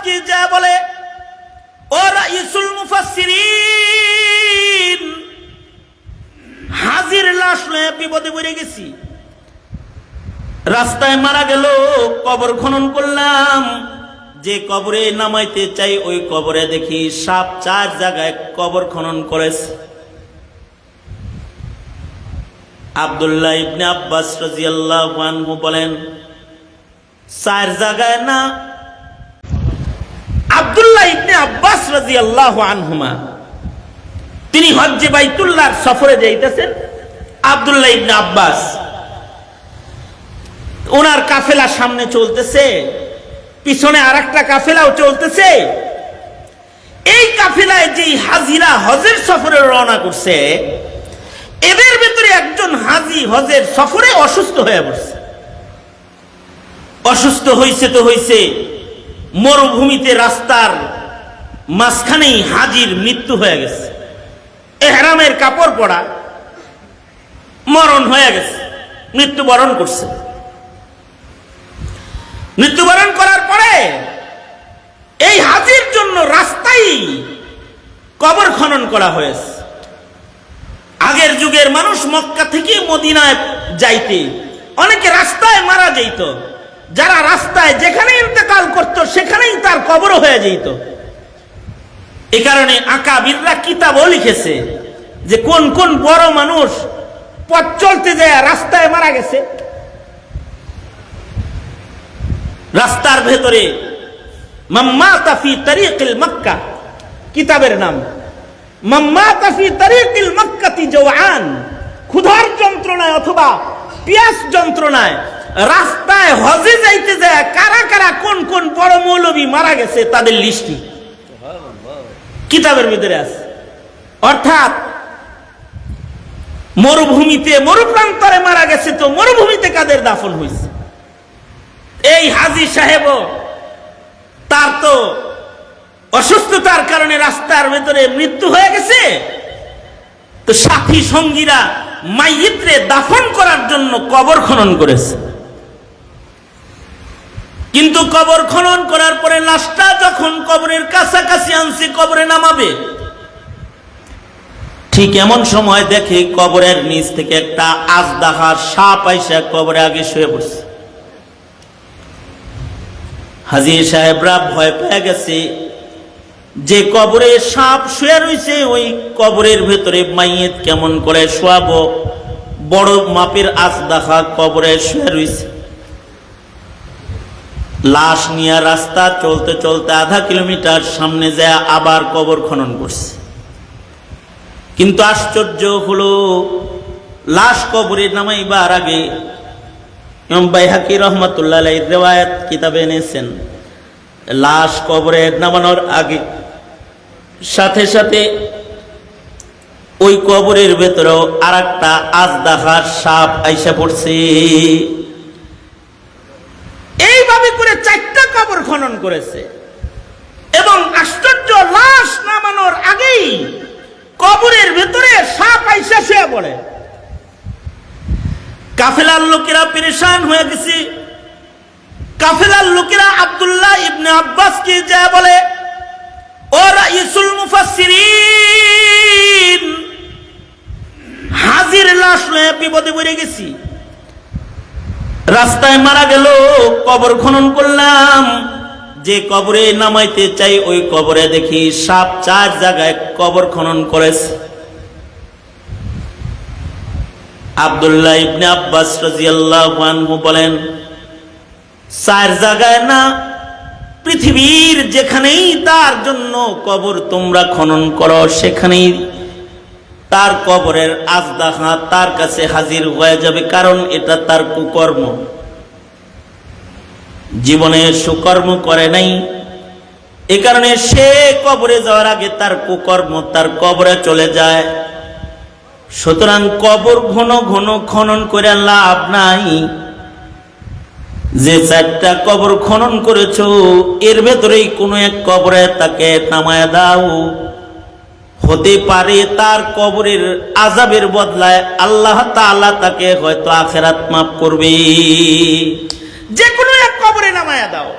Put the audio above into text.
কি যা বলে, ও রাইসুল মুফাসসিরিন, হাজির লাশ লয়ে বিপদে পড়ে গেছি। রাস্তায় মারা গেল, কবর খনন করলাম, যে কবরে নামাইতে চাই ওই কবরে দেখি সাপ 4 জায়গায় কবর খনন করেছে। আব্দুল্লাহ ইবনে আব্বাস রাদিয়াল্লাহু আনহু বলেন 4 জায়গায় না। আব্দুল্লাহ ইবনে আব্বাস রাদিয়াল্লাহু আনহুমা তিনি হজ্জে বাইতুল্লাহর সফরে যাইতেছেন। আব্দুল্লাহ ইবনে আব্বাস ওনার কাফেলা সামনে চলতেছে, পিছনে আরেকটা কাফেলাও চলতেছে। এই কাফেলায় যেই হাজিরা হজের সফরে রওনা করছে, এদের ভিতরে একজন হাজি হজের সফরে অসুস্থ হয়ে পড়ছে। অসুস্থ হইছে তো হইছে, মরুভূমিতে রাস্তার মাঝখানেই হাজির মৃত্যু হয়ে গেছে। ইহরামের কাপড় পরা, মরণ হয়ে গেছে, মৃত্যুবরণ করছে। মৃত্যুবরণ করার পরে এই হাজির জন্য রাস্তায় কবর খনন করা হয়েছে। আগের যুগের মানুষ মক্কা থেকে মদিনায় যাইতে অনেকে রাস্তায় মারা যেত। যারা রাস্তায় যেখানে ইন্তেকাল করত সেখানেই তার কবর হয়ে যেত। এ কারণে আকাবিররা কিতাবও লিখেছে যে কোন কোন বড় মানুষ পথ চলতে যায় রাস্তায় মারা গেছে। রাস্তার ভেতরে মাম্মাতা ফি তারিকিল মক্কা, কিতাবের নাম মাম্মাতা ফি তারিকিল মক্কাতি জাওআন, ক্ষুধার যন্ত্রণায় অথবা পিয়াস যন্ত্রণায় রাস্তায় হজে যাইতে যায় কারা কারা কোন কোন বড় মৌলবী মারা গেছে তাদের লিস্টি কিতাবের ভিতরে আছে। অর্থাৎ মরুভূমিতে মরুপ্রান্তরে মারা গেছে, তো মরুভূমিতে কাদের দাফন হয়েছে। এই হাজী সাহেব তার তো অসুস্থতার কারণে রাস্তার ভেতরে মৃত্যু হয়ে গেছে, তো সাথী সঙ্গীরা মাইয়িতরে দাফন করার জন্য কবর খনন করেছে। কিন্তু কবর খনন করার পরে লাশটা যখন কবরের কাছাকাছি আনছে কবরে নামাবে, ঠিক এমন সময় দেখে কবরের নিচ থেকে একটা আজদাহার সাপ আইসা কবরে আগে শুয়ে পড়ছে। হাজী সাহেবরা ভয় পেয়ে গেছে যে কবরে সাপ শুয়ে রয়েছে, ওই কবরের ভেতরে মাইয়িত কেমন করে শোয়াবো, বড় মাপের আজদাহা কবরে শুয়ে রয়েছে। লাশ নিয়ে রাস্তা চলতে চলতে আধা কিলোমিটার সামনে যায় আবার কবর খনন করছে। কিন্তু আশ্চর্য হলো, লাশ কবরে নামাইবার আগে ইমাম বাইহাকি রহমাতুল্লাহ আলাইহির রিওয়ায়াত কিতাবে এনেছেন, লাশ কবরে নামানোর আগে সাথে সাথে ওই কবরের ভেতরেও আরেকটা আজদাহার সাপ আইসা পড়ছে। এইভাবে করে 4টা কবর খনন করেছে এবং আশ্চর্য, লাশ নামানোর আগেই কবরের ভেতরে সাপ আইসা শুয়ে পড়ে। কাফেলার লোকেরা পেরেশান হয়ে গেছে। কাফেলার লোকেরা আব্দুল্লাহ ইবনে আব্বাস কে যা বলে, ও রাইসুল মুফাসসিরিন, হাজির লাশ লয়ে বিপদে পড়ে গেছি। রাস্তায় মারা গেল, কবর খনন করলাম, যে কবরে নামাইতে চাই ওই কবরে দেখি সাপ 4 জায়গায় কবর খনন করেছে। আব্দুল্লাহ ইবনে আব্বাস রাদিয়াল্লাহু আনহু বলেন 4 জায়গায় না, পৃথিবীর যেখানেই তার জন্য কবর তোমরা খনন করো সেখানেই তার কবরের আজদাহা তার কাছে হাজির হয়ে যাবে, কারণ এটা তার কুকর্ম। জীবনে সুকর্ম করে নাই, এ কারণে সে কবরে যাওয়ার আগে তার কুকর্ম তার কবরে চলে যায়। সুতরাং কবর ঘন ঘন খনন করে লাভ নাই। যে 4টা কবর খনন করেছো এর ভেতরেই কোনো এক কবরে তাকে নামায় দাও, হতে পারে তার কবরের আযাবের বদলায় আল্লাহ তাআলা তাকে হয়তো আখিরাত মাফ করবে। যে কোনো এক কবরে নামায়া দাও।